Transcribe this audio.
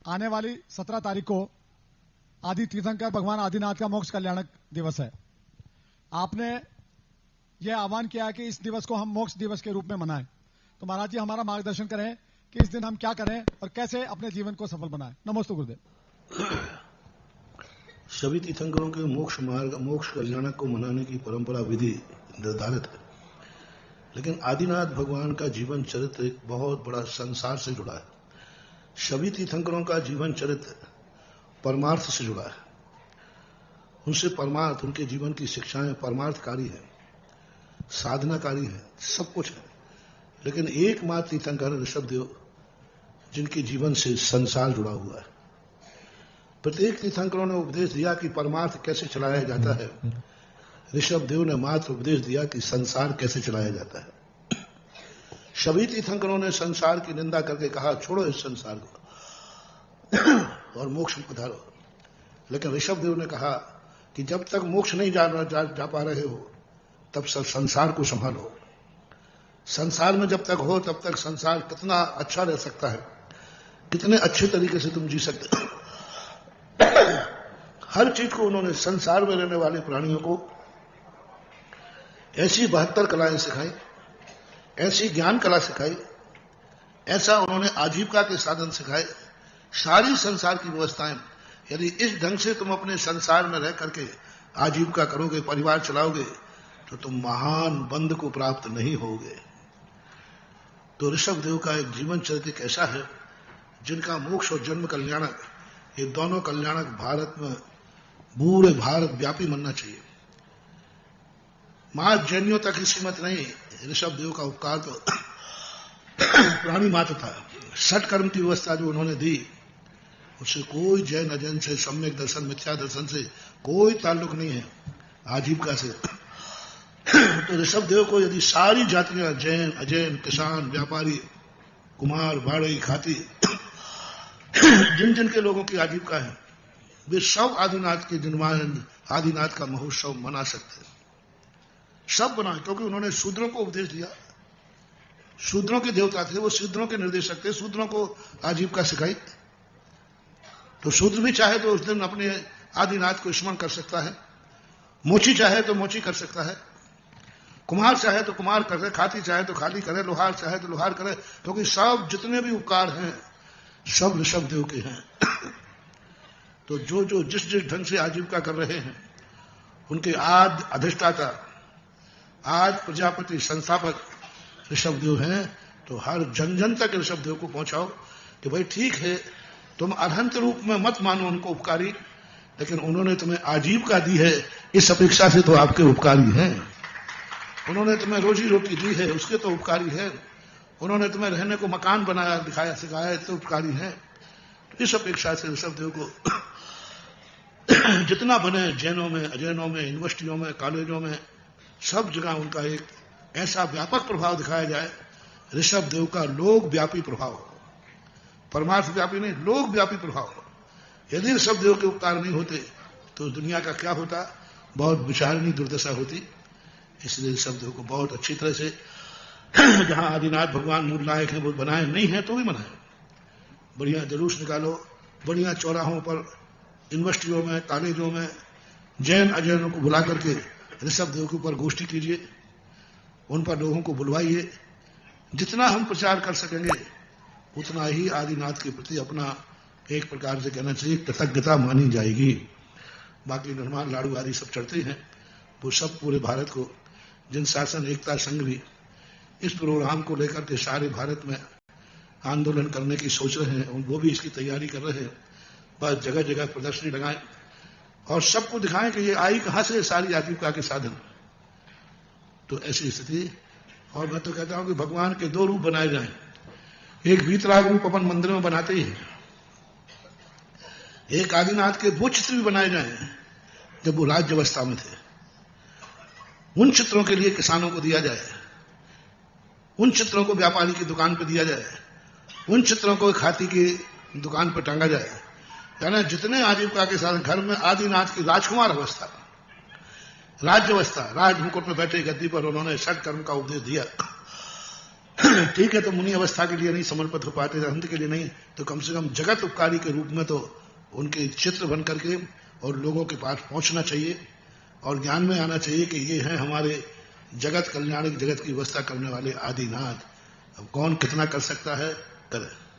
आने वाली 17 तारीख को आदि तीर्थंकर भगवान आदिनाथ का मोक्ष कल्याणक दिवस है। आपने यह आह्वान किया है कि इस दिवस को हम मोक्ष दिवस के रूप में मनाएं। तो महाराज जी हमारा मार्गदर्शन करें कि इस दिन हम क्या करें और कैसे अपने जीवन को सफल बनाएं। नमोस्तु गुरुदेव। सभी तीर्थंकरों के मोक्ष कल्याणक को मनाने की परंपरा विधि निर्धारित है, लेकिन आदिनाथ भगवान का जीवन चरित्र एक बहुत बड़ा संसार से जुड़ा है। सभी तीर्थंकरों का जीवन चरित्र परमार्थ से जुड़ा है। उनसे परमार्थ, उनके जीवन की शिक्षाएं परमार्थकारी है, साधनाकारी है, सब कुछ है। लेकिन एकमात्र तीर्थंकर ऋषभदेव जिनके जीवन से संसार जुड़ा हुआ है। प्रत्येक तीर्थंकरों ने उपदेश दिया कि परमार्थ कैसे चलाया जाता है। ऋषभदेव ने मात्र उपदेश दिया कि संसार कैसे चलाया जाता है। सभी तीर्थंकरों ने संसार की निंदा करके कहा छोड़ो इस संसार को और मोक्ष में पधारो। लेकिन ऋषभदेव ने कहा कि जब तक मोक्ष नहीं जा पा रहे हो तब सब संसार को संभालो। संसार में जब तक हो तब तक संसार कितना अच्छा रह सकता है, कितने अच्छे तरीके से तुम जी सकते हो। हर चीज को उन्होंने संसार में रहने वाले प्राणियों को ऐसी 72 कलाएं सिखाई, ऐसी ज्ञान कला सिखाई, ऐसा उन्होंने आजीविका के साधन सिखाए। सारी संसार की व्यवस्थाएं, यदि इस ढंग से तुम अपने संसार में रह करके आजीविका करोगे, परिवार चलाओगे, तो तुम महान बंध को प्राप्त नहीं होगे। तो ऋषभदेव का एक जीवन चरित्र ऐसा है जिनका मोक्ष और जन्म कल्याणक, ये दोनों कल्याणक भारत में पूरे भारत व्यापी बनना चाहिए। मां जैनियों तक ही सीमित नहीं। ऋषभदेव का उपकार तो प्राणी मात्र था। षट कर्म की व्यवस्था जो उन्होंने दी, उससे कोई जैन अजैन से, सम्यक दर्शन मिथ्या दर्शन से कोई ताल्लुक नहीं है, आजीविका से। तो ऋषभदेव को यदि सारी जातियां, जैन अजैन, किसान, व्यापारी, कुमार, बाड़ी, खाती, जिन जिन के लोगों की आजीविका है, वे सब आदिनाथ के जन्मानंद, आदिनाथ का महोत्सव मना सकते हैं। सब बना, क्योंकि उन्होंने शूद्रों को उपदेश दिया। शूद्रों के देवता थे, वो शूद्रों के निर्देशक थे, शूद्रों को आजीविका सिखाई। तो शूद्र भी चाहे तो उस दिन अपने आदिनाथ को स्मरण कर सकता है, मोची चाहे तो मोची कर सकता है, कुम्हार चाहे तो कुम्हार करे, खाती चाहे तो खाली करे, लोहार चाहे तो लोहार करे, क्योंकि सब जितने भी उपकार हैं सब ऋषभदेव के हैं। तो जो जो जिस जिस ढंग से आजीविका कर रहे हैं, उनके आदि अधिष्ठाता, आज प्रजापति, संस्थापक ऋषभदेव हैं। तो हर जन जन तक ऋषभदेव को पहुंचाओ कि भाई ठीक है, तुम अरहंत रूप में मत मानो उनको उपकारी, लेकिन उन्होंने तुम्हें आजीविका दी है, इस अपेक्षा से तो आपके उपकारी हैं। उन्होंने तुम्हें रोजी रोटी दी है, उसके तो उपकारी है। उन्होंने तुम्हें रहने को मकान बनाया, दिखाया, सिखाया, तो उपकारी है। तो इस अपेक्षा से ऋषभदेव को जितना बने, जैनों में, अजैनों में, यूनिवर्सिटियों में, कॉलेजों में, सब जगह उनका एक ऐसा व्यापक प्रभाव दिखाया जाए। ऋषभदेव का लोक व्यापी प्रभाव, परमार्थ व्यापी नहीं, लोक व्यापी प्रभाव। यदि ऋषभदेव के उपकार नहीं होते तो दुनिया का क्या होता, बहुत विचारणीय दुर्दशा होती। इसलिए ऋषभदेव को बहुत अच्छी तरह से जहां आदिनाथ भगवान मूल नायक है वो बनाए, नहीं है तो भी बनाए। बढ़िया जुलूस निकालो, बढ़िया चौराहों पर, यूनिवर्सिटियों में, कॉलेजों में जैन अजैनों को बुला करके ऋषभदेव के ऊपर गोष्ठी कीजिए, उन पर लोगों को बुलवाइए। जितना हम प्रचार कर सकेंगे उतना ही आदिनाथ के प्रति अपना एक प्रकार से कहना चाहिए कृतज्ञता मानी जाएगी। बाकी निर्माण लाड़ू आदि सब चढ़ते हैं, वो सब पूरे भारत को, जिन शासन एकता संघ भी इस प्रोग्राम को लेकर के सारे भारत में आंदोलन करने की सोच रहे हैं, वो भी इसकी तैयारी कर रहे हैं। बस जगह जगह प्रदर्शनी लगाएं और सबको दिखाएं कि ये आई कहां से सारी आजीविका के साधन। तो ऐसी स्थिति, और मैं तो कहता हूं कि भगवान के 2 रूप बनाए जाएं। एक वीतराग रूप अपन मंदिर में बनाते ही हैं, एक आदिनाथ के वो चित्र भी बनाए जाएं जब वो राज्य अवस्था में थे। उन चित्रों के लिए किसानों को दिया जाए, उन चित्रों को व्यापारी की दुकान पर दिया जाए, उन चित्रों को खाती की दुकान पर टांगा जाए। यानी जितने आजीविका के साथ घर में आदिनाथ की राजकुमार अवस्था, राज्य अवस्था, राज मुकुट में बैठे गद्दी पर उन्होंने षट कर्म का उपदेश दिया। ठीक है, तो मुनि अवस्था के लिए नहीं समर्पित हो पाते, अंत के लिए नहीं, तो कम से कम जगत उपकारी के रूप में तो उनके चित्र बन करके और लोगों के पास पहुंचना चाहिए और ज्ञान में आना चाहिए कि ये हैं हमारे जगत कल्याणक, जगत की व्यवस्था करने वाले आदिनाथ। अब कौन कितना कर सकता है करे।